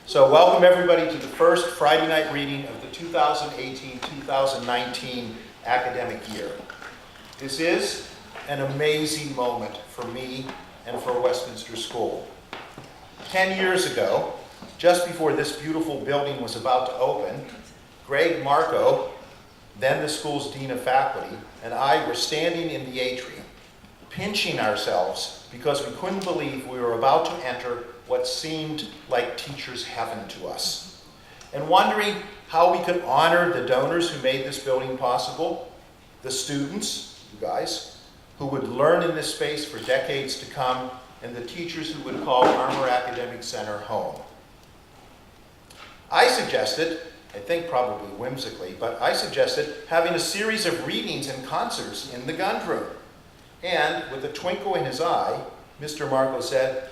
So welcome everybody to the first Friday night reading of the 2018-2019 academic year. This is an amazing moment for me and for Westminster School. 10 years ago, just before this beautiful building was about to open, Greg Marco, then the school's Dean of Faculty, and I were standing in the atrium, pinching ourselves because we couldn't believe we were about to enter what seemed like teachers' heaven to us, and wondering how we could honor the donors who made this building possible, the students, you guys, who would learn in this space for decades to come, and the teachers who would call Armour Academic Center home. I suggested, I think probably whimsically, but I suggested having a series of readings and concerts in the Gund Room. And with a twinkle in his eye, Mr. Marco said,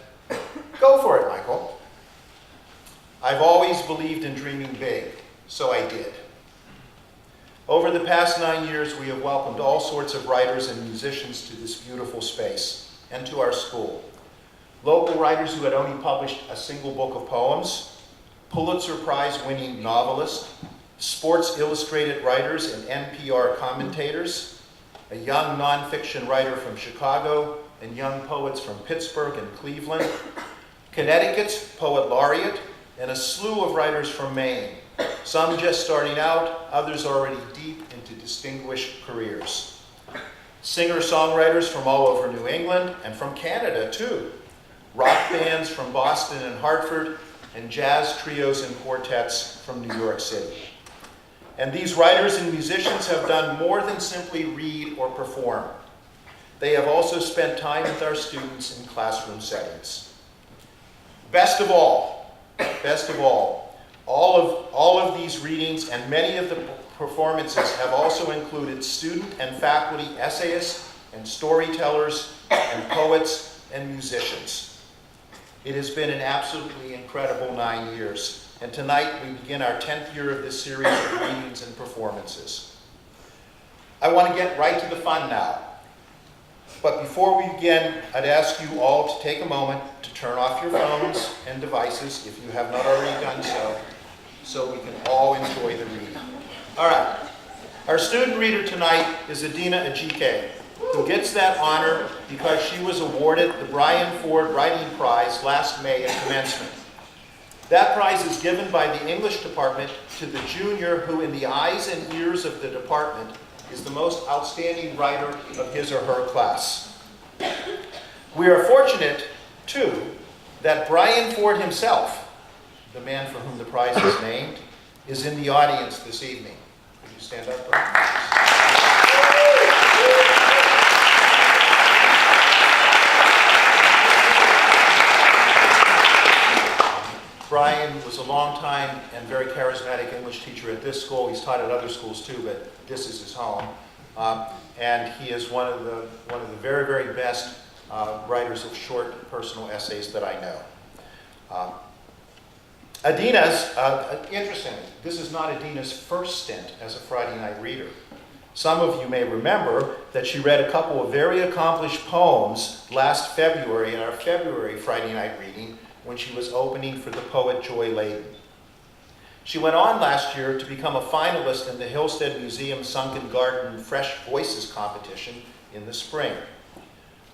"Go for it, Michael." I've always believed in dreaming big, so I did. Over the past 9 years, we have welcomed all sorts of writers and musicians to this beautiful space and to our school. Local writers who had only published a single book of poems, Pulitzer Prize-winning novelists, Sports Illustrated writers and NPR commentators, a young nonfiction writer from Chicago, and young poets from Pittsburgh and Cleveland, Connecticut's poet laureate, and a slew of writers from Maine, some just starting out, others already deep into distinguished careers. Singer-songwriters from all over New England and from Canada too, rock bands from Boston and Hartford, and jazz trios and quartets from New York City. And these writers and musicians have done more than simply read or perform. They have also spent time with our students in classroom settings. Best of all, all of these readings and many of the performances have also included student and faculty essayists and storytellers and poets and musicians. It has been an absolutely incredible 9 years, and tonight we begin our 10th year of this series of readings and performances. I want to get right to the fun now. But before we begin, I'd ask you all to take a moment to turn off your phones and devices, if you have not already done so we can all enjoy the reading. All right. Our student reader tonight is Adina Ejike, who gets that honor because she was awarded the Brian Ford Writing Prize last May at commencement. That prize is given by the English department to the junior who, in the eyes and ears of the department, is the most outstanding writer of his or her class. We are fortunate, too, that Brian Ford himself, the man for whom the prize is named, is in the audience this evening. Could you stand up, please? Brian was a long-time and very charismatic English teacher at this school. He's taught at other schools too, but this is his home. And he is one of the very, very best writers of short personal essays that I know. Adina's, interestingly, this is not Adina's first stint as a Friday night reader. Some of you may remember that she read a couple of very accomplished poems last February in our February Friday night reading, when she was opening for the poet Joy Layden. She went on last year to become a finalist in the Hillstead Museum Sunken Garden Fresh Voices competition in the spring.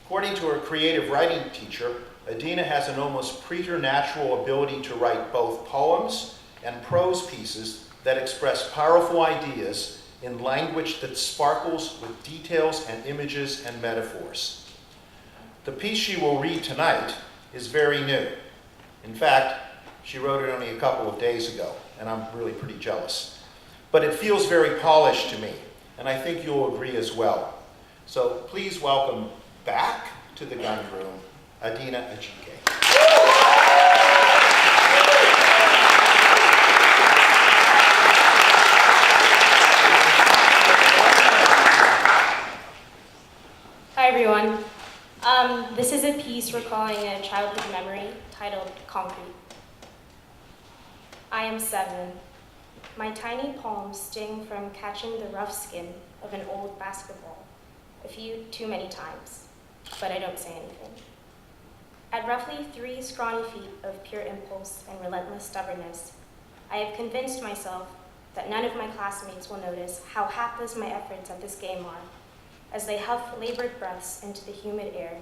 According to her creative writing teacher, Adina has an almost preternatural ability to write both poems and prose pieces that express powerful ideas in language that sparkles with details and images and metaphors. The piece she will read tonight is very new. In fact, she wrote it only a couple of days ago, and I'm really pretty jealous. But it feels very polished to me, and I think you'll agree as well. So please welcome back to the Gund Room, Adina Ejike. Hi, everyone. This is a piece recalling a childhood memory titled Concrete. I am 7. My tiny palms sting from catching the rough skin of an old basketball a few too many times, but I don't say anything. At roughly 3 scrawny feet of pure impulse and relentless stubbornness, I have convinced myself that none of my classmates will notice how hapless my efforts at this game are, as they huff labored breaths into the humid air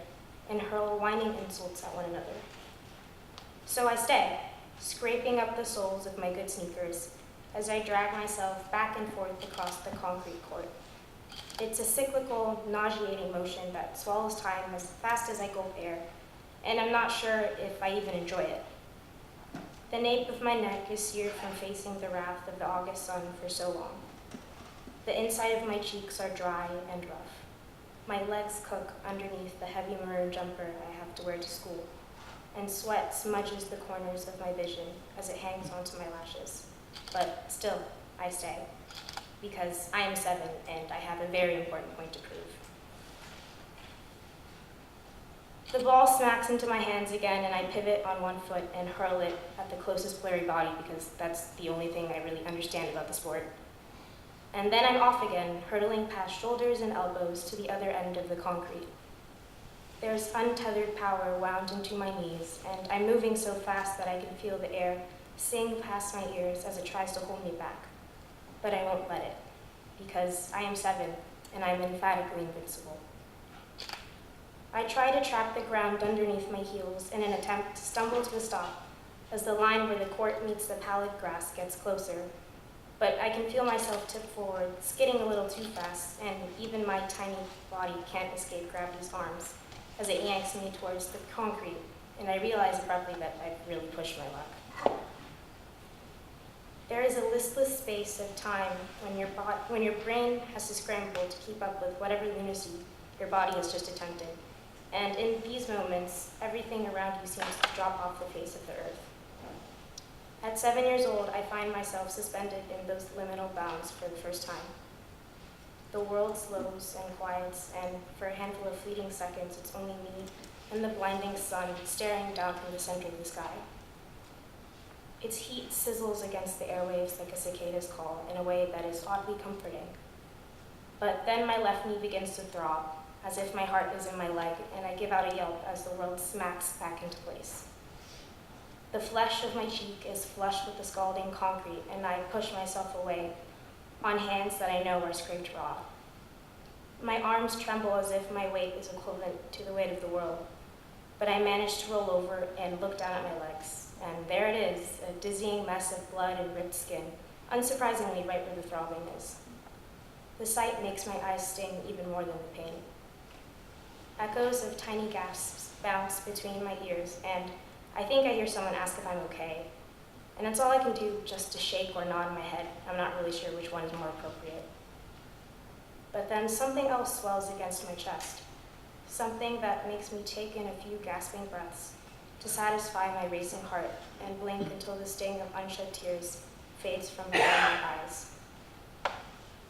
and hurl whining insults at one another. So I stay, scraping up the soles of my good sneakers as I drag myself back and forth across the concrete court. It's a cyclical, nauseating motion that swallows time as fast as I gulp air, and I'm not sure if I even enjoy it. The nape of my neck is seared from facing the wrath of the August sun for so long. The inside of my cheeks are dry and rough. My legs cook underneath the heavy maroon jumper I have to wear to school, and sweat smudges the corners of my vision as it hangs onto my lashes. But still, I stay, because I am 7 and I have a very important point to prove. The ball smacks into my hands again, and I pivot on one foot and hurl it at the closest blurry body because that's the only thing I really understand about the sport. And then I'm off again, hurtling past shoulders and elbows to the other end of the concrete. There's untethered power wound into my knees, and I'm moving so fast that I can feel the air sing past my ears as it tries to hold me back. But I won't let it, because I am 7, and I'm emphatically invincible. I try to trap the ground underneath my heels in an attempt to stumble to a stop as the line where the court meets the pallid grass gets closer, but I can feel myself tip forward, skidding a little too fast, and even my tiny body can't escape gravity's arms as it yanks me towards the concrete, and I realize abruptly that I've really pushed my luck. There is a listless space of time when your brain has to scramble to keep up with whatever lunacy your body has just attempted. And in these moments, everything around you seems to drop off the face of the earth. At 7 years old, I find myself suspended in those liminal bounds for the first time. The world slows and quiets, and for a handful of fleeting seconds, it's only me and the blinding sun staring down from the center of the sky. Its heat sizzles against the airwaves like a cicada's call in a way that is oddly comforting. But then my left knee begins to throb, as if my heart is in my leg, and I give out a yelp as the world smacks back into place. The flesh of my cheek is flush with the scalding concrete, and I push myself away on hands that I know are scraped raw. My arms tremble as if my weight is equivalent to the weight of the world, but I manage to roll over and look down at my legs, and there it is, a dizzying mess of blood and ripped skin, unsurprisingly right where the throbbing is. The sight makes my eyes sting even more than the pain. Echoes of tiny gasps bounce between my ears, and I think I hear someone ask if I'm okay. And it's all I can do just to shake or nod my head. I'm not really sure which one is more appropriate. But then something else swells against my chest, something that makes me take in a few gasping breaths to satisfy my racing heart and blink until the sting of unshed tears fades from before my eyes.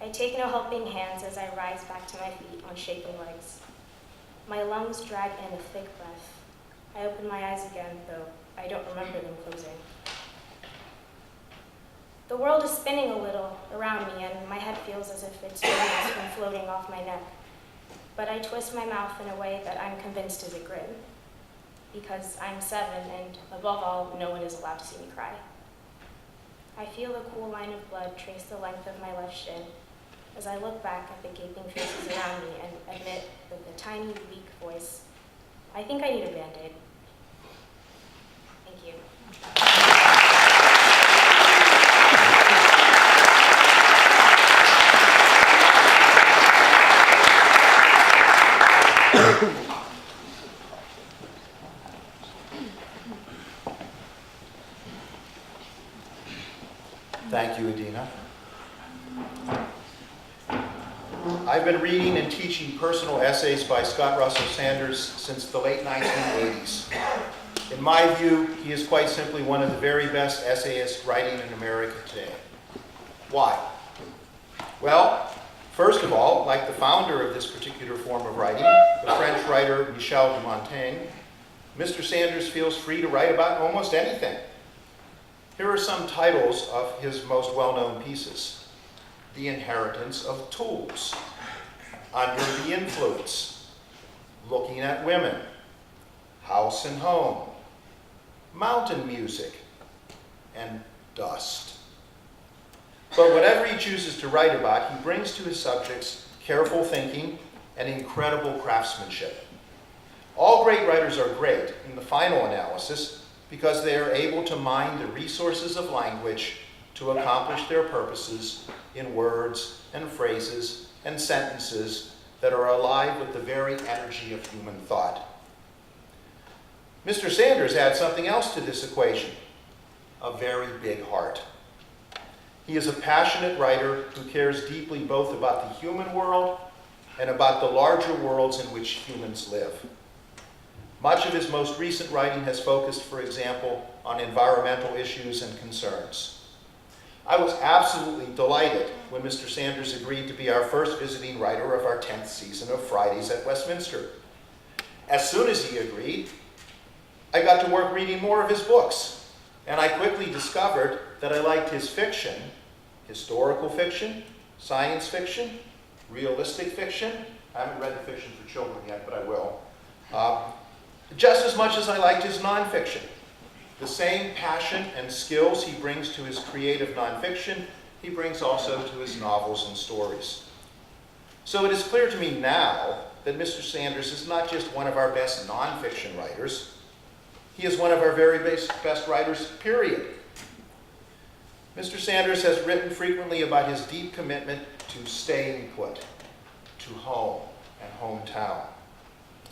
I take no helping hands as I rise back to my feet on shaking legs. My lungs drag in a thick breath. I open my eyes again, though I don't remember them closing. The world is spinning a little around me, and my head feels as if its has been floating off my neck. But I twist my mouth in a way that I'm convinced is a grin, because I'm 7, and above all, no one is allowed to see me cry. I feel the cool line of blood trace the length of my left shin as I look back at the gaping faces around me and admit with a tiny, weak voice, I think I need a Band-Aid. Thank you. Thank you, Adina. I've been reading and teaching personal essays by Scott Russell Sanders since the late 1980s. In my view, he is quite simply one of the very best essayists writing in America today. Why? Well, first of all, like the founder of this particular form of writing, the French writer Michel de Montaigne, Mr. Sanders feels free to write about almost anything. Here are some titles of his most well-known pieces. The Inheritance of Tools, Under the Influence, Looking at Women, house and home, mountain music, and dust. But whatever he chooses to write about, he brings to his subjects careful thinking and incredible craftsmanship. All great writers are great in the final analysis because they are able to mine the resources of language to accomplish their purposes in words and phrases and sentences that are alive with the very energy of human thought. Mr. Sanders adds something else to this equation, a very big heart. He is a passionate writer who cares deeply both about the human world and about the larger worlds in which humans live. Much of his most recent writing has focused, for example, on environmental issues and concerns. I was absolutely delighted when Mr. Sanders agreed to be our first visiting writer of our 10th season of Fridays at Westminster. As soon as he agreed, I got to work reading more of his books, and I quickly discovered that I liked his fiction, historical fiction, science fiction, realistic fiction. I haven't read the fiction for children yet, but I will. Just as much as I liked his nonfiction. The same passion and skills he brings to his creative nonfiction, he brings also to his novels and stories. So it is clear to me now that Mr. Sanders is not just one of our best nonfiction writers, he is one of our very best writers, period. Mr. Sanders has written frequently about his deep commitment to staying put, to home and hometown.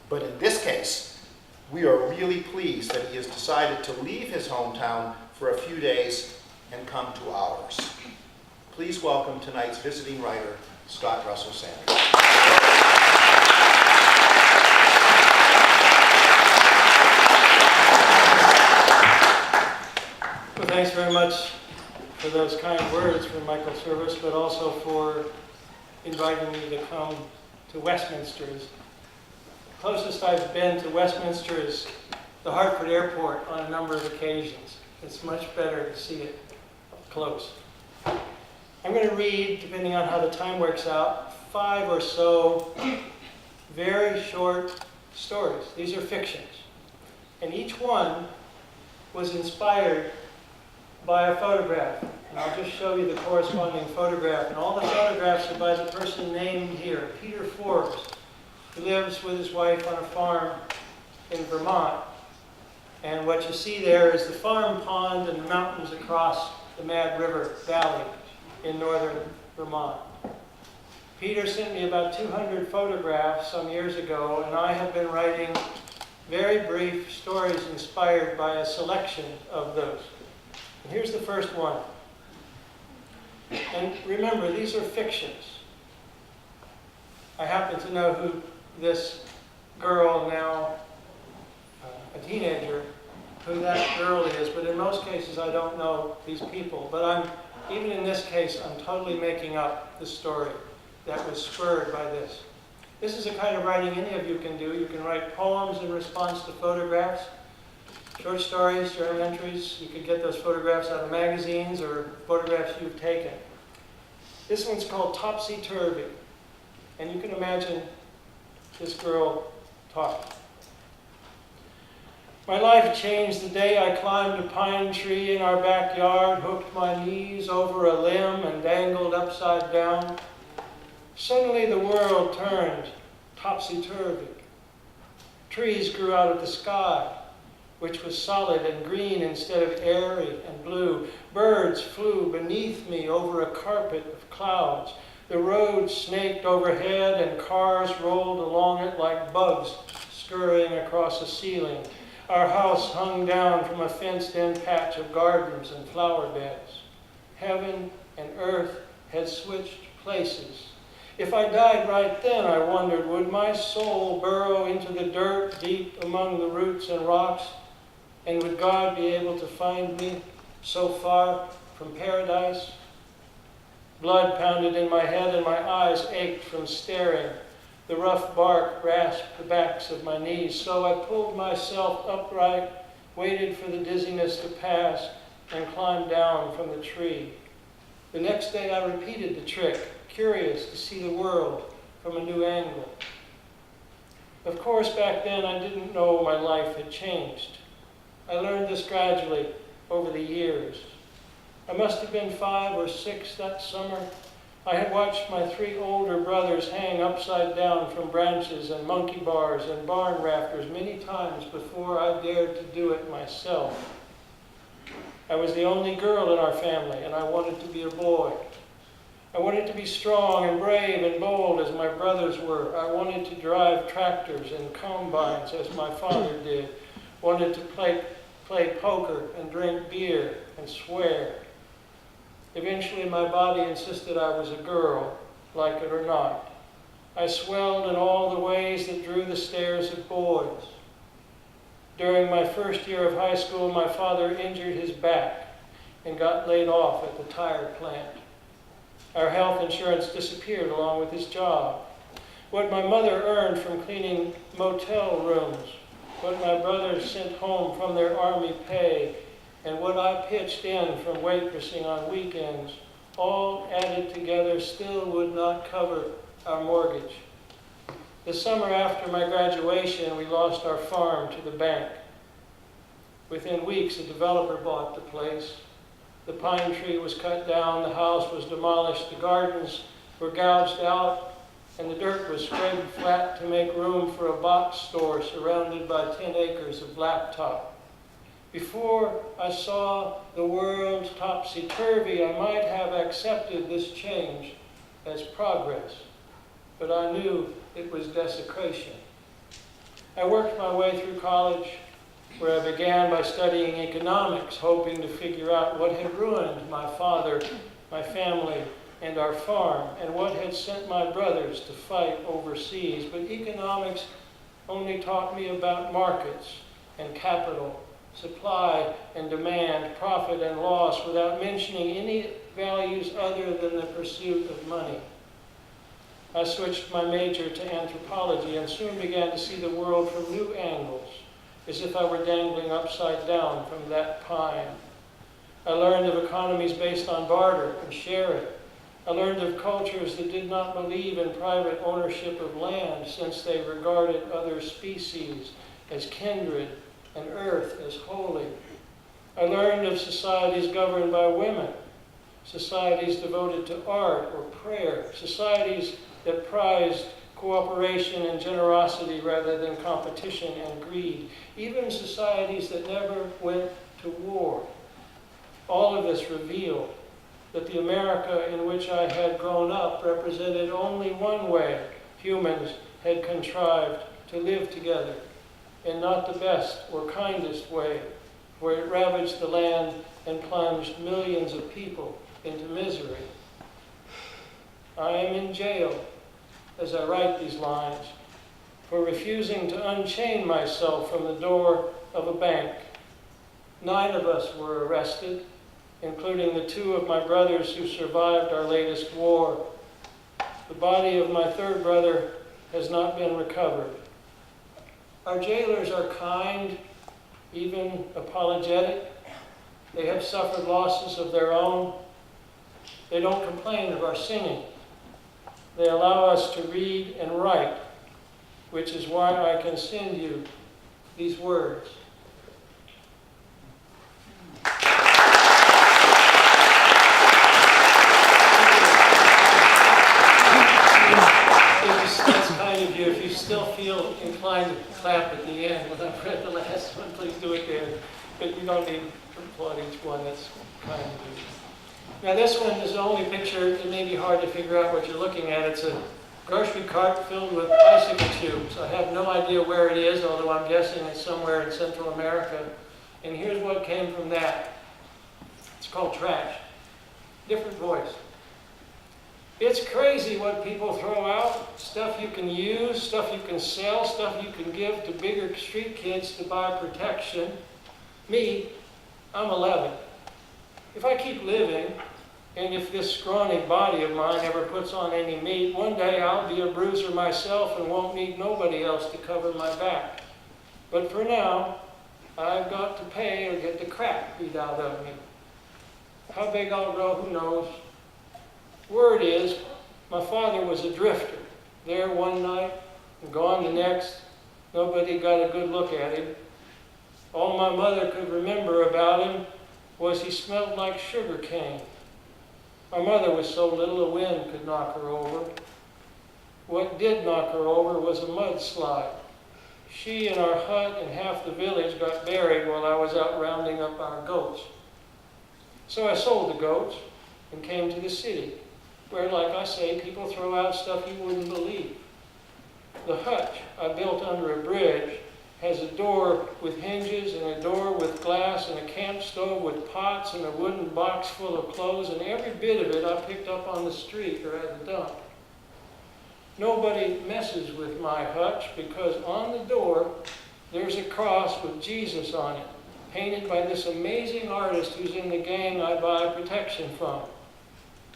But in this case, we are really pleased that he has decided to leave his hometown for a few days and come to ours. Please welcome tonight's visiting writer, Scott Russell Sanders. Well, thanks very much for those kind words from Michael Service, but also for inviting me to come to Westminster. The closest I've been to Westminster is the Hartford Airport on a number of occasions. It's much better to see it up close. I'm going to read, depending on how the time works out, 5 or so very short stories. These are fictions. And each one was inspired by a photograph. And I'll just show you the corresponding photograph. And all the photographs are by the person named here, Peter Forbes, who lives with his wife on a farm in Vermont. And what you see there is the farm pond and the mountains across the Mad River Valley in northern Vermont. Peter sent me about 200 photographs some years ago, and I have been writing very brief stories inspired by a selection of those. And here's the first one. And remember, these are fictions. I happen to know who this girl, now a teenager, who that girl is, but in most cases I don't know these people. But even in this case, I'm totally making up the story that was spurred by this. This is the kind of writing any of you can do. You can write poems in response to photographs, short stories, journal entries. You could get those photographs out of magazines or photographs you've taken. This one's called Topsy Turvy. And you can imagine this girl talking. My life changed the day I climbed a pine tree in our backyard, hooked my knees over a limb, and dangled upside down. Suddenly the world turned topsy-turvy. Trees grew out of the sky, which was solid and green instead of airy and blue. Birds flew beneath me over a carpet of clouds. The road snaked overhead and cars rolled along it like bugs scurrying across a ceiling. Our house hung down from a fenced-in patch of gardens and flower beds. Heaven and earth had switched places. If I died right then, I wondered, would my soul burrow into the dirt deep among the roots and rocks? And would God be able to find me so far from paradise? Blood pounded in my head and my eyes ached from staring. The rough bark rasped the backs of my knees, so I pulled myself upright, waited for the dizziness to pass, and climbed down from the tree. The next day I repeated the trick, curious to see the world from a new angle. Of course, back then I didn't know my life had changed. I learned this gradually over the years. I must have been 5 or 6 that summer. I had watched my 3 older brothers hang upside down from branches and monkey bars and barn rafters many times before I dared to do it myself. I was the only girl in our family, and I wanted to be a boy. I wanted to be strong and brave and bold as my brothers were. I wanted to drive tractors and combines as my father did. Wanted to play poker and drink beer and swear. Eventually my body insisted I was a girl, like it or not. I swelled in all the ways that drew the stares of boys. During my first year of high school, my father injured his back and got laid off at the tire plant. Our health insurance disappeared along with his job. What my mother earned from cleaning motel rooms, what my brothers sent home from their army pay, and what I pitched in from waitressing on weekends, all added together still would not cover our mortgage. The summer after my graduation, we lost our farm to the bank. Within weeks, a developer bought the place. The pine tree was cut down, the house was demolished, the gardens were gouged out, and the dirt was spread flat to make room for a box store surrounded by 10 acres of blacktop. Before I saw the world topsy-turvy, I might have accepted this change as progress, but I knew it was desecration. I worked my way through college, where I began by studying economics, hoping to figure out what had ruined my father, my family, and our farm, and what had sent my brothers to fight overseas. But economics only taught me about markets and capital, supply and demand, profit and loss, without mentioning any values other than the pursuit of money. I switched my major to anthropology and soon began to see the world from new angles, as if I were dangling upside down from that pine. I learned of economies based on barter and sharing. I learned of cultures that did not believe in private ownership of land, since they regarded other species as kindred and earth as holy. I learned of societies governed by women, societies devoted to art or prayer, societies that prized cooperation and generosity rather than competition and greed, even societies that never went to war. All of this revealed that the America in which I had grown up represented only one way humans had contrived to live together, and not the best or kindest way, where it ravaged the land and plunged millions of people into misery. I am in jail as I write these lines for refusing to unchain myself from the door of a bank. 9 of us were arrested, including the 2 of my brothers who survived our latest war. The body of my 3rd brother has not been recovered. Our jailers are kind, even apologetic. They have suffered losses of their own. They don't complain of our singing. They allow us to read and write, which is why I can send you these words. That's kind of you. If you still feel inclined to clap at the end when I've read the last one, please do it then. But you don't need to applaud each one. That's kind of you. Now this one is the only picture. It may be hard to figure out what you're looking at. It's a grocery cart filled with bicycle tubes. I have no idea where it is, although I'm guessing it's somewhere in Central America. And here's what came from that. It's called trash. Different voice. It's crazy what people throw out. Stuff you can use, stuff you can sell, stuff you can give to bigger street kids to buy protection. Me, I'm 11. If I keep living, and if this scrawny body of mine ever puts on any meat, one day I'll be a bruiser myself and won't need nobody else to cover my back. But for now, I've got to pay or get the crap beat out of me. How big I'll grow, who knows? Word is, my father was a drifter. There one night, and gone the next, Nobody got a good look at him. All my mother could remember about him was he smelled like sugar cane. My mother was so little a wind could knock her over. What did knock her over was a mudslide. She and our hut and half the village got buried while I was out rounding up our goats. So I sold the goats and came to the city, where, like I say, people throw out stuff you wouldn't believe. The hutch I built under a bridge has a door with hinges and a door with glass and a camp stove with pots and a wooden box full of clothes, and every bit of it I picked up on the street or at the dump. Nobody messes with my hutch because on the door there's a cross with Jesus on it, painted by this amazing artist who's in the gang I buy protection from.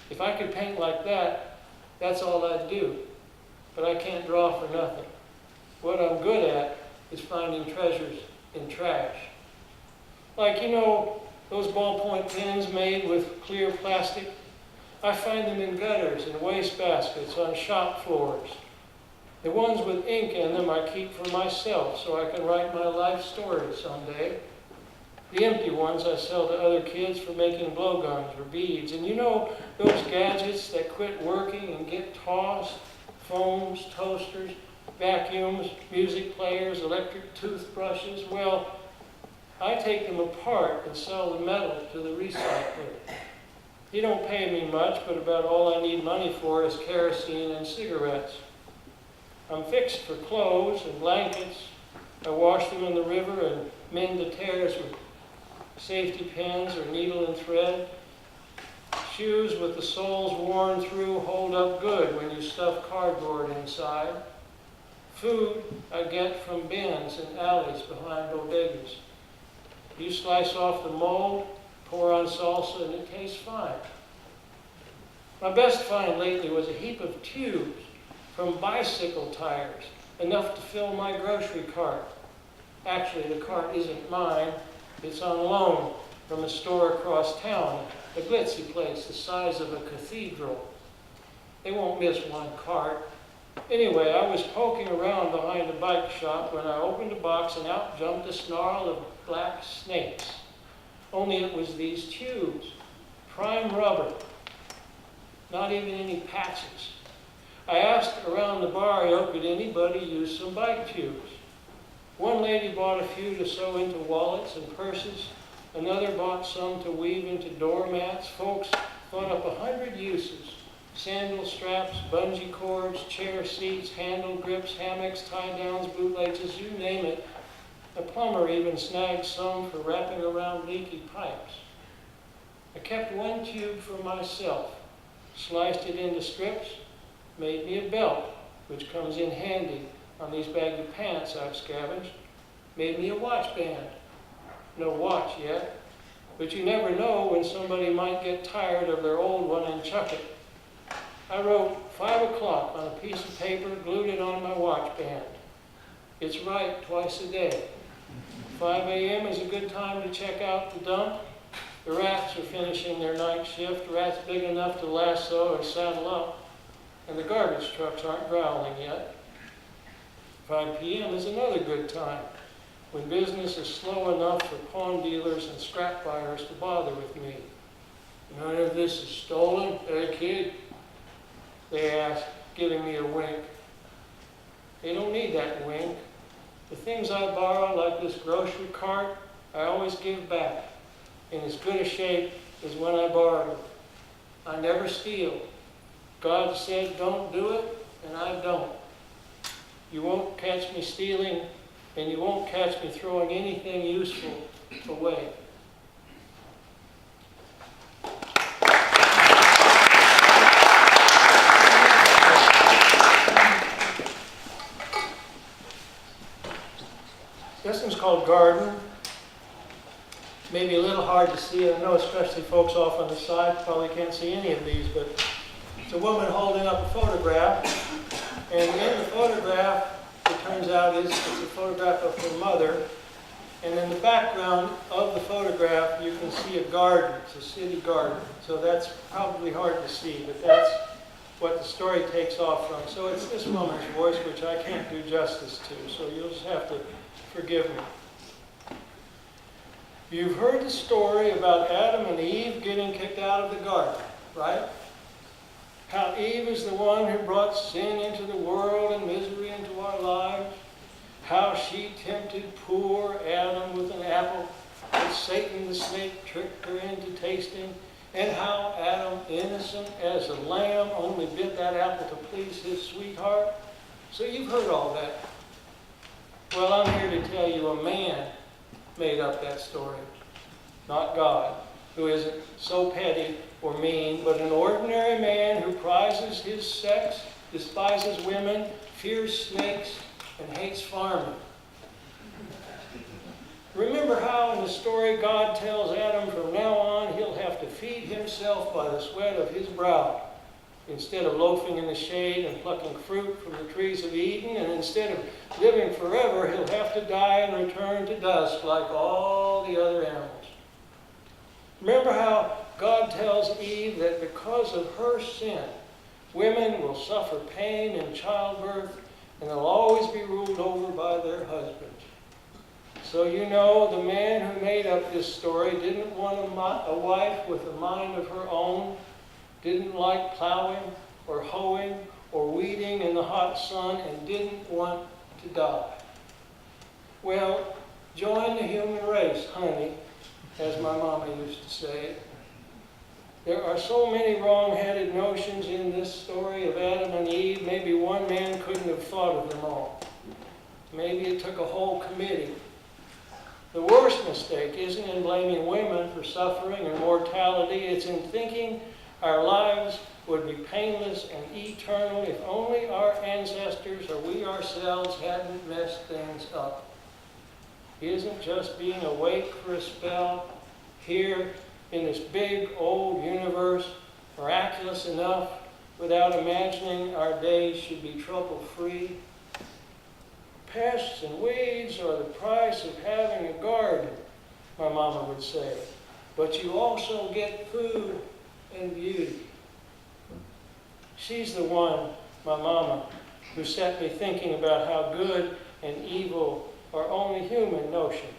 If I could paint like that, that's all I'd do. But I can't draw for nothing. What I'm good at is finding treasures in trash. Like, you know, those ballpoint pens made with clear plastic? I find them in gutters and wastebaskets on shop floors. The ones with ink in them I keep for myself so I can write my life story someday. The empty ones I sell to other kids for making blowguns or beads. And you know those gadgets that quit working and get tossed? Phones, toasters, vacuums, music players, electric toothbrushes. Well, I take them apart and sell the metal to the recycler. He don't pay me much, but about all I need money for is kerosene and cigarettes. I'm fixed for clothes and blankets. I wash them in the river and mend the tears with safety pins or needle and thread. Shoes with the soles worn through hold up good when you stuff cardboard inside. Food I get from bins and alleys behind bodegas. You slice off the mold, pour on salsa, and it tastes fine. My best find lately was a heap of tubes from bicycle tires, enough to fill my grocery cart. Actually, the cart isn't mine. It's on loan from a store across town, a glitzy place the size of a cathedral. They won't miss one cart. Anyway, I was poking around behind a bike shop when I opened a box and out jumped a snarl of black snakes. Only it was these tubes, prime rubber, not even any patches. I asked around the barrio, could anybody use some bike tubes? One lady bought a few to sew into wallets and purses. Another bought some to weave into doormats. Folks thought up 100 uses. Sandal straps, bungee cords, chair seats, handle grips, hammocks, tie-downs, bootlaces, you name it. A plumber even snagged some for wrapping around leaky pipes. I kept one tube for myself, sliced it into strips, made me a belt, which comes in handy on these baggy pants I've scavenged, made me a watch band. No watch yet, but you never know when somebody might get tired of their old one and chuck it. I wrote 5 o'clock on a piece of paper, glued it on my watch band. It's right twice a day. 5 a.m. is a good time to check out the dump. The rats are finishing their night shift, rats big enough to lasso or saddle up, and the garbage trucks aren't growling yet. 5 p.m. is another good time, when business is slow enough for pawn dealers and scrap buyers to bother with me. None of this is stolen, eh, kid? They ask, giving me a wink. They don't need that wink. The things I borrow, like this grocery cart, I always give back, in as good a shape as when I borrowed it. I never steal. God said don't do it, and I don't. You won't catch me stealing, and you won't catch me throwing anything useful away. This one's called Garden. Maybe a little hard to see. I know especially folks off on the side probably can't see any of these, but it's a woman holding up a photograph. And in the photograph, it turns out it's a photograph of her mother. And in the background of the photograph, you can see a garden. It's a city garden. So that's probably hard to see, but that's what the story takes off from. So it's this woman's voice, which I can't do justice to, so you'll just have to forgive me. You've heard the story about Adam and Eve getting kicked out of the garden, right? How Eve is the one who brought sin into the world and misery into our lives. How she tempted poor Adam with an apple that Satan the snake tricked her into tasting. And how Adam, innocent as a lamb, only bit that apple to please his sweetheart. So you've heard all that. Well, I'm here to tell you a man made up that story, not God, who isn't so petty or mean, but an ordinary man who prizes his sex, despises women, fears snakes, and hates farming. Remember how in the story God tells Adam from now on he'll have to feed himself by the sweat of his brow, instead of loafing in the shade and plucking fruit from the trees of Eden, and instead of living forever, he'll have to die and return to dust like all the other animals. Remember how God tells Eve that because of her sin, women will suffer pain in childbirth and they'll always be ruled over by their husbands. So you know the man who made up this story didn't want a wife with a mind of her own, didn't like plowing or hoeing or weeding in the hot sun, and didn't want to die. Well, join the human race, honey, as my mama used to say. There are so many wrong-headed notions in this story of Adam and Eve, maybe one man couldn't have thought of them all. Maybe it took a whole committee. The worst mistake isn't in blaming women for suffering and mortality, it's in thinking our lives would be painless and eternal if only our ancestors or we ourselves hadn't messed things up. Isn't just being awake for a spell here in this big old universe miraculous enough without imagining our days should be trouble-free? Pests and weeds are the price of having a garden, my mama would say. But you also get food and beauty. She's the one, my mama, who set me thinking about how good and evil are only human notions.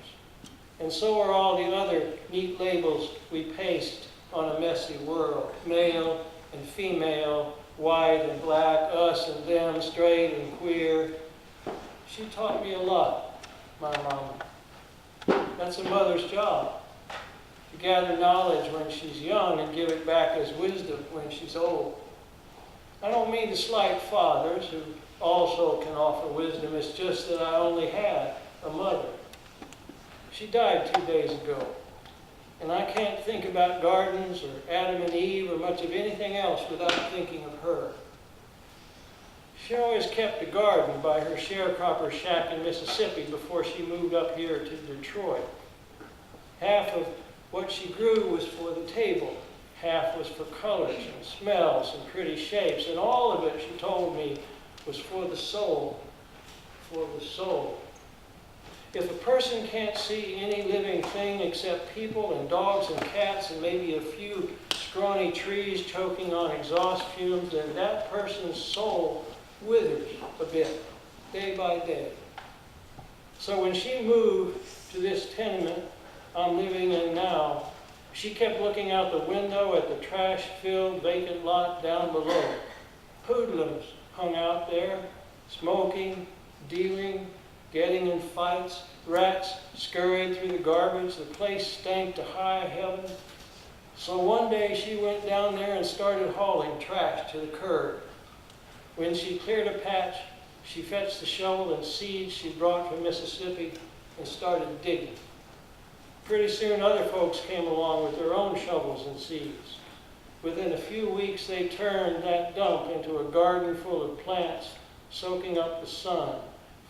And so are all the other neat labels we paste on a messy world. Male and female, white and black, us and them, straight and queer. She taught me a lot, my mama. That's a mother's job, to gather knowledge when she's young and give it back as wisdom when she's old. I don't mean to slight fathers who also can offer wisdom. It's just that I only had a mother. She died 2 days ago, and I can't think about gardens or Adam and Eve or much of anything else without thinking of her. She always kept a garden by her sharecropper shack in Mississippi before she moved up here to Detroit. Half of what she grew was for the table. Half was for colors and smells and pretty shapes. And all of it, she told me, was for the soul. For the soul. If a person can't see any living thing except people and dogs and cats and maybe a few scrawny trees choking on exhaust fumes, then that person's soul withers a bit, day by day. So when she moved to this tenement I'm living in now, she kept looking out the window at the trash-filled vacant lot down below. Hoodlums hung out there, smoking, dealing, getting in fights. Rats scurried through the garbage. The place stank to high heaven. So one day she went down there and started hauling trash to the curb. When she cleared a patch, she fetched the shovel and seeds she brought from Mississippi and started digging. Pretty soon other folks came along with their own shovels and seeds. Within a few weeks they turned that dump into a garden full of plants soaking up the sun,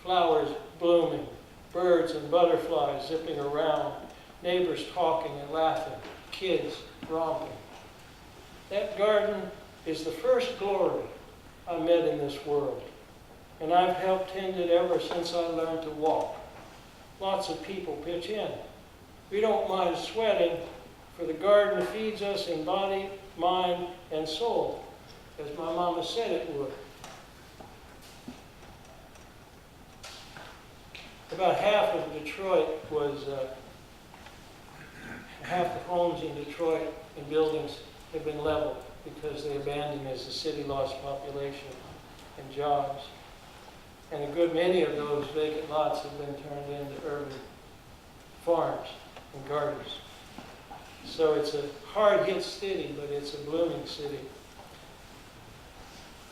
flowers blooming, birds and butterflies zipping around, neighbors talking and laughing, kids romping. That garden is the first glory I met in this world, and I've helped tend it ever since I learned to walk. Lots of people pitch in. We don't mind sweating, for the garden feeds us in body, mind, and soul. as my mama said it would. About half of Detroit was, half the homes in Detroit and buildings have been leveled because they abandoned as the city lost population and jobs. And a good many of those vacant lots have been turned into urban farms and gardens. So it's a hard-hit city, but it's a blooming city.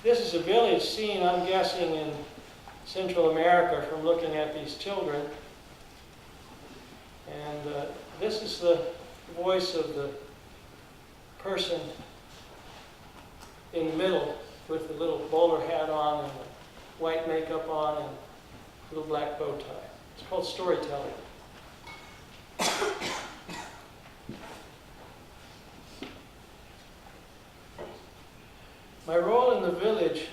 This is a village scene, I'm guessing, in Central America from looking at these children. And this is the voice of the person in the middle with the little bowler hat on and the white makeup on and little black bow tie. It's called storytelling. My role in the village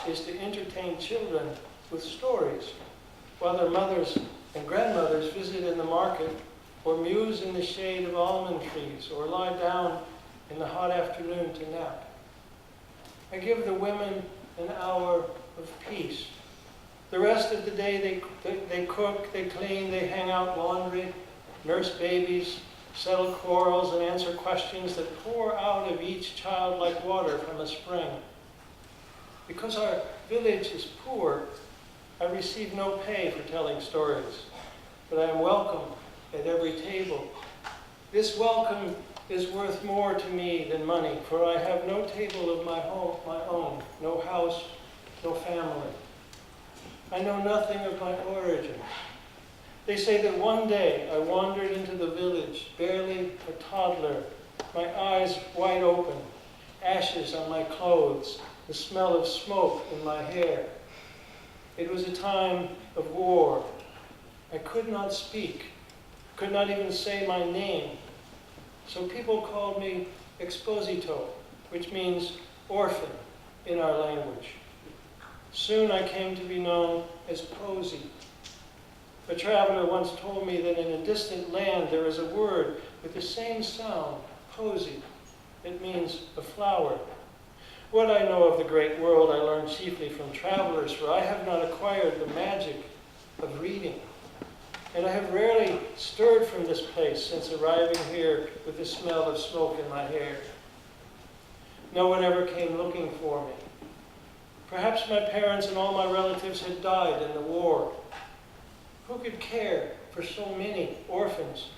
is to entertain children with stories while their mothers and grandmothers visit in the market or muse in the shade of almond trees or lie down in the hot afternoon to nap. I give the women an hour of peace. The rest of the day they cook, they clean, they hang out laundry, nurse babies, settle quarrels, and answer questions that pour out of each child like water from a spring. Because our village is poor, I receive no pay for telling stories, but I am welcome at every table. This welcome is worth more to me than money, for I have no table of my own, no house, no family. I know nothing of my origin. They say that one day I wandered into the village, barely a toddler, my eyes wide open, ashes on my clothes, the smell of smoke in my hair. It was a time of war. I could not speak, could not even say my name. So people called me Exposito, which means orphan in our language. Soon I came to be known as Posey. A traveler once told me that in a distant land there is a word with the same sound, posy. It means a flower. What I know of the great world I learned chiefly from travelers, for I have not acquired the magic of reading. And I have rarely stirred from this place since arriving here with the smell of smoke in my hair. No one ever came looking for me. Perhaps my parents and all my relatives had died in the war. Who could care for so many orphans?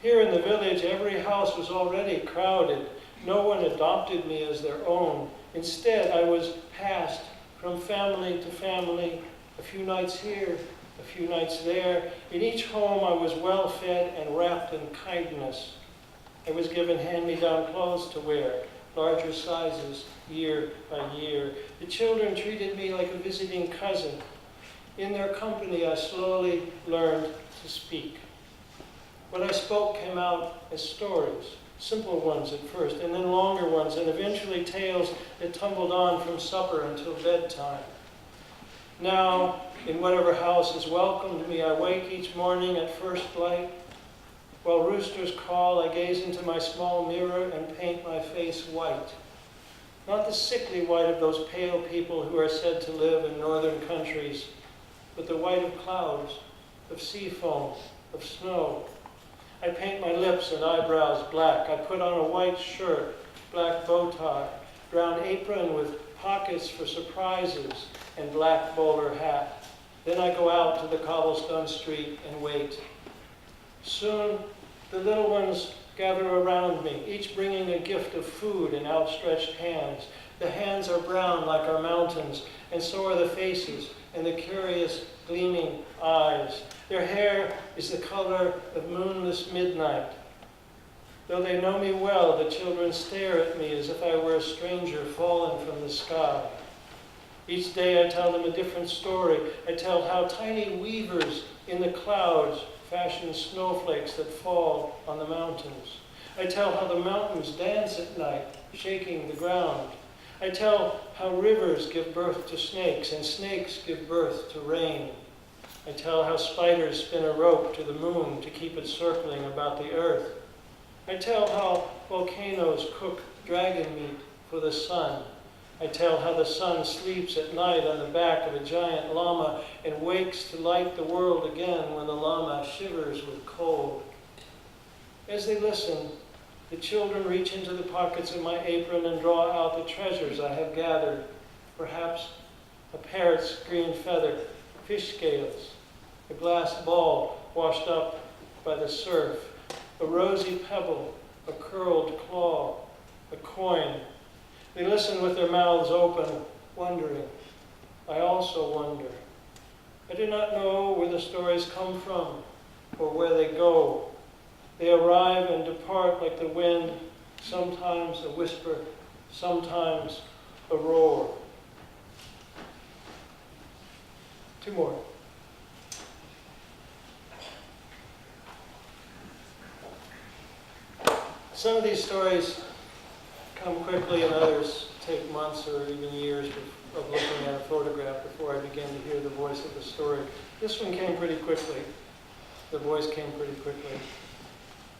Here in the village, every house was already crowded. No one adopted me as their own. Instead, I was passed from family to family, a few nights here, a few nights there. In each home, I was well fed and wrapped in kindness. I was given hand-me-down clothes to wear, larger sizes, year by year. The children treated me like a visiting cousin. In their company, I slowly learned to speak. What I spoke came out as stories, simple ones at first, and then longer ones, and eventually tales that tumbled on from supper until bedtime. Now, in whatever house has welcomed me, I wake each morning at first light. While roosters call, I gaze into my small mirror and paint my face white. Not the sickly white of those pale people who are said to live in northern countries, but the white of clouds, of sea foam, of snow. I paint my lips and eyebrows black. I put on a white shirt, black bow tie, brown apron with pockets for surprises, and black bowler hat. Then I go out to the cobblestone street and wait. Soon, the little ones gather around me, each bringing a gift of food in outstretched hands. The hands are brown like our mountains, and so are the faces and the curious, gleaming eyes. Their hair is the color of moonless midnight. Though they know me well, the children stare at me as if I were a stranger fallen from the sky. Each day I tell them a different story. I tell how tiny weavers in the clouds fashion snowflakes that fall on the mountains. I tell how the mountains dance at night, shaking the ground. I tell how rivers give birth to snakes, and snakes give birth to rain. I tell how spiders spin a rope to the moon to keep it circling about the earth. I tell how volcanoes cook dragon meat for the sun, I tell how the sun sleeps at night on the back of a giant llama and wakes to light the world again when the llama shivers with cold. As they listen, the children reach into the pockets of my apron and draw out the treasures I have gathered. Perhaps a parrot's green feather, fish scales, a glass ball washed up by the surf, a rosy pebble, a curled claw, a coin. They listen with their mouths open, wondering. I also wonder. I do not know where the stories come from or where they go. They arrive and depart like the wind, sometimes a whisper, sometimes a roar. Two more. Some of these stories come quickly and others take months or even years of looking at a photograph before I begin to hear the voice of the story. This one came pretty quickly. The voice came pretty quickly.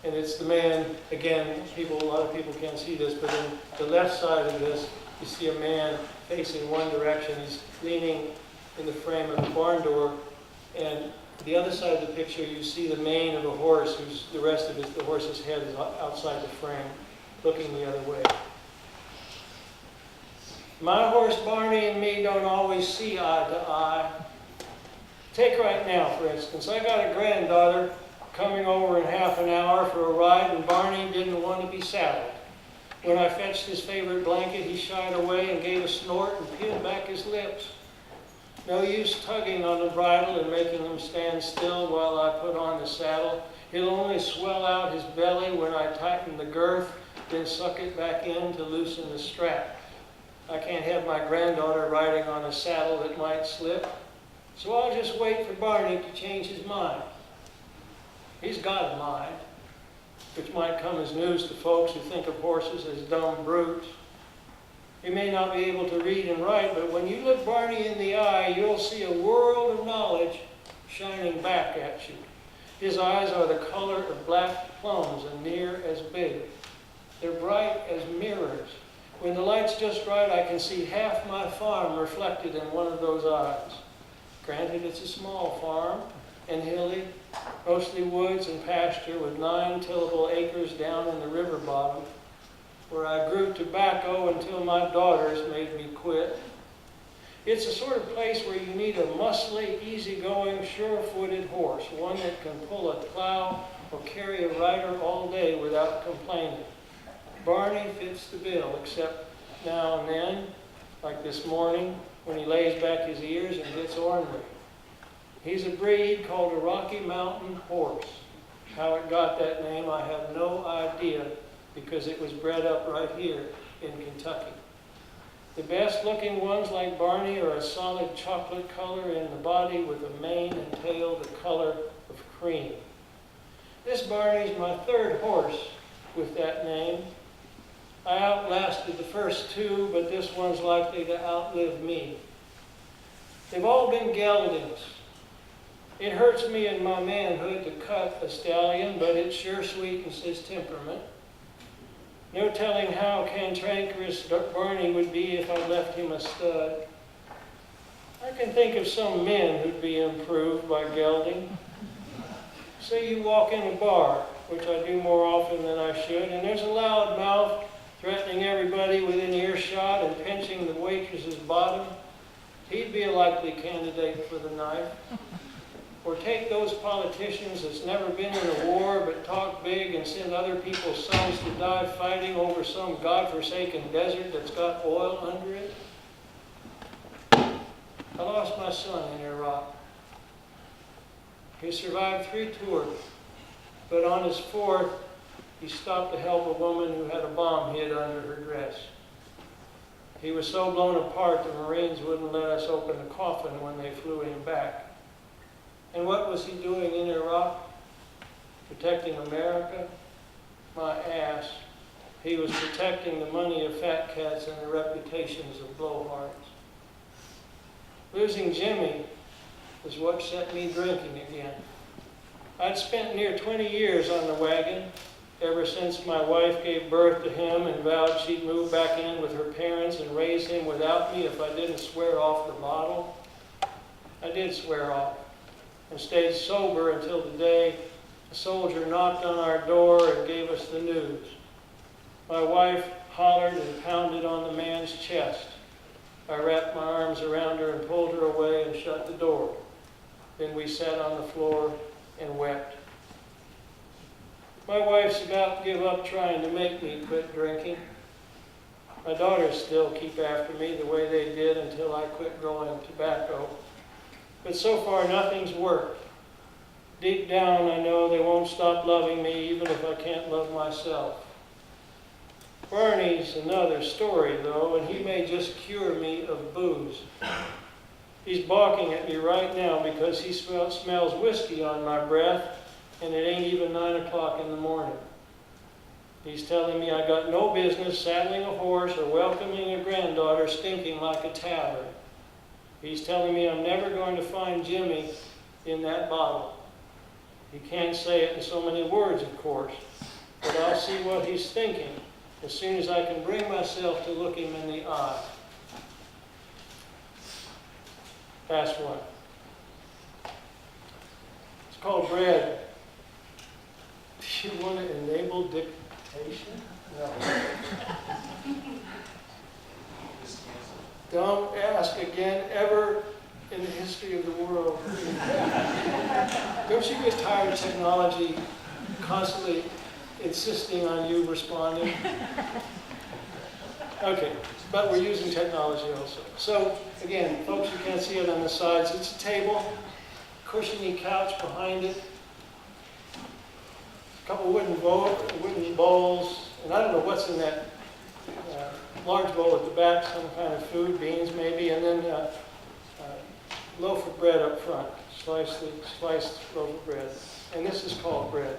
And it's the man, again, a lot of people can't see this, but in the left side of this, you see a man facing one direction. He's leaning in the frame of the barn door, and the other side of the picture, you see the mane of a horse, who's the rest of the horse's head is outside the frame, looking the other way. My horse Barney and me don't always see eye to eye. Take right now, for instance. I got a granddaughter coming over in half an hour for a ride, and Barney didn't want to be saddled. When I fetched his favorite blanket, he shied away and gave a snort and peeled back his lips. No use tugging on the bridle and making him stand still while I put on the saddle. He'll only swell out his belly when I tighten the girth, then suck it back in to loosen the strap. I can't have my granddaughter riding on a saddle that might slip, so I'll just wait for Barney to change his mind. He's got a mind, which might come as news to folks who think of horses as dumb brutes. He may not be able to read and write, but when you look Barney in the eye, you'll see a world of knowledge shining back at you. His eyes are the color of black plums and near as big. They're bright as mirrors. When the light's just right, I can see half my farm reflected in one of those eyes. Granted, it's a small farm and hilly, mostly woods and pasture with 9 tillable acres down in the river bottom, where I grew tobacco until my daughters made me quit. It's a sort of place where you need a muscly, easygoing, sure-footed horse, one that can pull a plow or carry a rider all day without complaining. Barney fits the bill, except now and then, like this morning, when he lays back his ears and gets ornery. He's a breed called a Rocky Mountain horse. How it got that name, I have no idea, because it was bred up right here in Kentucky. The best looking ones like Barney are a solid chocolate color in the body with a mane and tail the color of cream. This Barney's my 3rd horse with that name. I outlasted the first 2, but this one's likely to outlive me. They've all been geldings. It hurts me in my manhood to cut a stallion, but it sure sweetens his temperament. No telling how cantankerous Barney would be if I left him a stud. I can think of some men who'd be improved by gelding. Say you walk in a bar, which I do more often than I should, and there's a loud mouth threatening everybody within earshot and pinching the waitress's bottom. He'd be a likely candidate for the knife. Or take those politicians that's never been in a war but talk big and send other people's sons to die fighting over some godforsaken desert that's got oil under it. I lost my son in Iraq. He survived 3 tours, but on his 4th, he stopped to help a woman who had a bomb hid under her dress. He was so blown apart the Marines wouldn't let us open the coffin when they flew him back. And what was he doing in Iraq? Protecting America? My ass. He was protecting the money of fat cats and the reputations of blowhards. Losing Jimmy was what set me drinking again. I'd spent near 20 years on the wagon, ever since my wife gave birth to him and vowed she'd move back in with her parents and raise him without me if I didn't swear off the bottle. I did swear off and stayed sober until the day a soldier knocked on our door and gave us the news. My wife hollered and pounded on the man's chest. I wrapped my arms around her and pulled her away and shut the door. Then we sat on the floor and wept. My wife's about to give up trying to make me quit drinking. My daughters still keep after me the way they did until I quit growing tobacco. But so far, nothing's worked. Deep down, I know they won't stop loving me even if I can't love myself. Barney's another story, though, and he may just cure me of booze. He's balking at me right now because he smells whiskey on my breath, and it ain't even 9 o'clock in the morning. He's telling me I got no business saddling a horse or welcoming a granddaughter stinking like a tavern. He's telling me I'm never going to find Jimmy in that bottle. He can't say it in so many words, of course, but I'll see what he's thinking as soon as I can bring myself to look him in the eye. Last one. It's called bread. Do you want to enable dictation? No. Don't ask again ever in the history of the world. Don't you get tired of technology constantly insisting on you responding? Okay, but we're using technology also. So again, folks, you can't see it on the sides. It's a table, cushiony couch behind it, a couple wooden bowls, and I don't know what's in that large bowl at the back, some kind of food, beans maybe, and then a loaf of bread up front, sliced loaf of bread. And this is called bread.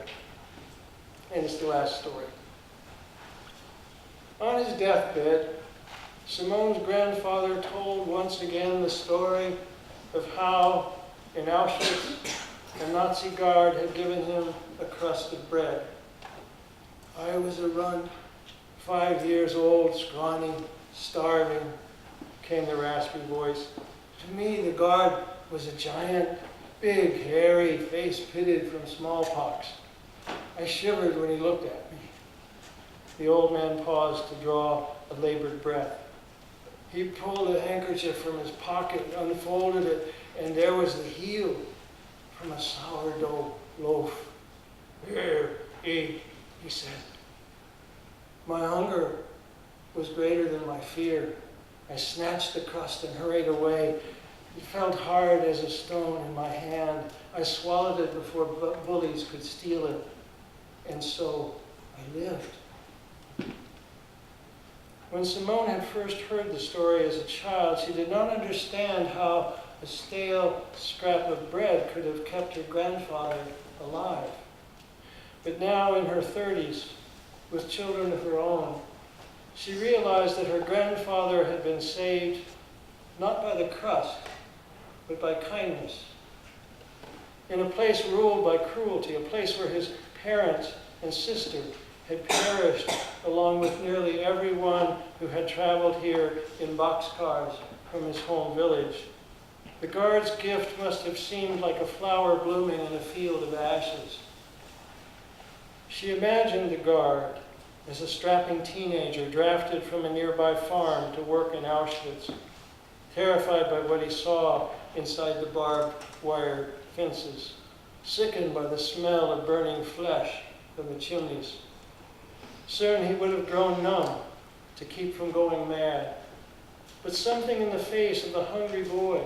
And it's the last story. On his deathbed, Simone's grandfather told once again the story of how in Auschwitz a Nazi guard had given him a crust of bread. I was a runt, 5 years old, scrawny, starving, came the raspy voice. To me, the guard was a giant, big, hairy, face pitted from smallpox. I shivered when he looked at me. The old man paused to draw a labored breath. He pulled a handkerchief from his pocket, unfolded it, and there was the heel from a sourdough loaf. Here, eat, he said. My hunger was greater than my fear. I snatched the crust and hurried away. It felt hard as a stone in my hand. I swallowed it before bullies could steal it. And so I lived. When Simone had first heard the story as a child, she did not understand how a stale scrap of bread could have kept her grandfather alive. But now in her 30s, with children of her own, she realized that her grandfather had been saved not by the crust, but by kindness. In a place ruled by cruelty, a place where his parents and sister had perished along with nearly everyone who had traveled here in boxcars from his home village. The guard's gift must have seemed like a flower blooming in a field of ashes. She imagined the guard as a strapping teenager drafted from a nearby farm to work in Auschwitz, terrified by what he saw inside the barbed wire fences, sickened by the smell of burning flesh from the chimneys. Soon he would have grown numb to keep from going mad. But something in the face of the hungry boy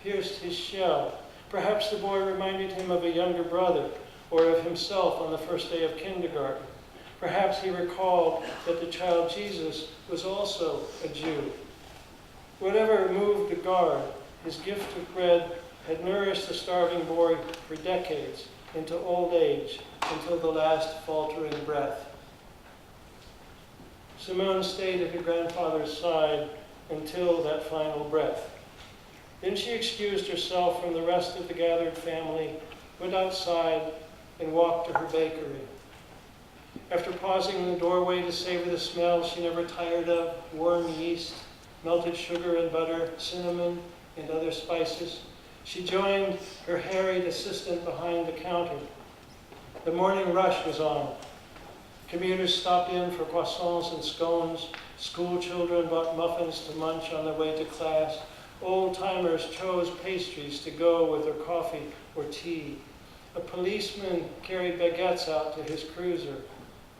pierced his shell. Perhaps the boy reminded him of a younger brother or of himself on the first day of kindergarten. Perhaps he recalled that the child Jesus was also a Jew. Whatever moved the guard, his gift of bread had nourished the starving boy for decades into old age, until the last faltering breath. Simone stayed at her grandfather's side until that final breath. Then she excused herself from the rest of the gathered family, went outside, and walked to her bakery. After pausing in the doorway to savor the smell she never tired of, warm yeast, melted sugar and butter, cinnamon, and other spices, she joined her harried assistant behind the counter. The morning rush was on. Commuters stopped in for croissants and scones. School children bought muffins to munch on their way to class. Old-timers chose pastries to go with their coffee or tea. A policeman carried baguettes out to his cruiser.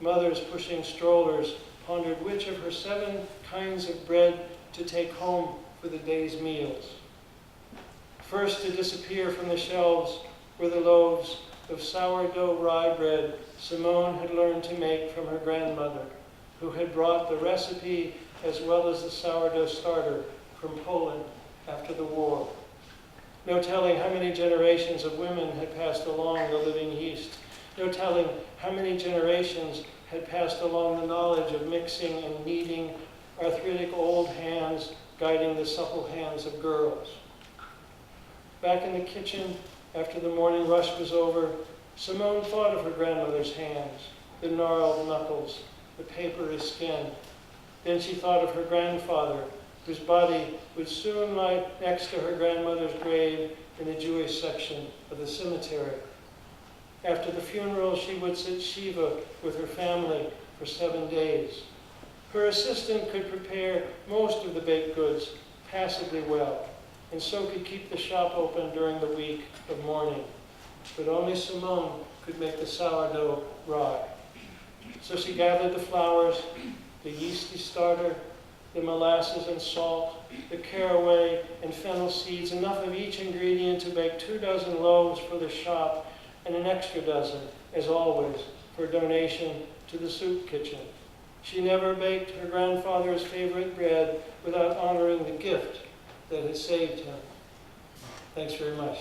Mothers pushing strollers pondered which of her 7 kinds of bread to take home for the day's meals. First to disappear from the shelves were the loaves of sourdough rye bread Simone had learned to make from her grandmother, who had brought the recipe as well as the sourdough starter from Poland after the war. No telling how many generations of women had passed along the living yeast. No telling how many generations had passed along the knowledge of mixing and kneading, arthritic old hands guiding the supple hands of girls. Back in the kitchen, after the morning rush was over, Simone thought of her grandmother's hands, the gnarled knuckles, the papery skin. Then she thought of her grandfather, whose body would soon lie next to her grandmother's grave in the Jewish section of the cemetery. After the funeral, she would sit Shiva with her family for 7 days. Her assistant could prepare most of the baked goods passably well, and so could keep the shop open during the week of mourning. But only Simone could make the sourdough rye. So she gathered the flours, the yeasty starter, the molasses and salt, the caraway and fennel seeds, enough of each ingredient to bake 2 dozen loaves for the shop and an extra dozen, as always, for donation to the soup kitchen. She never baked her grandfather's favorite bread without honoring the gift that had saved him. Thanks very much.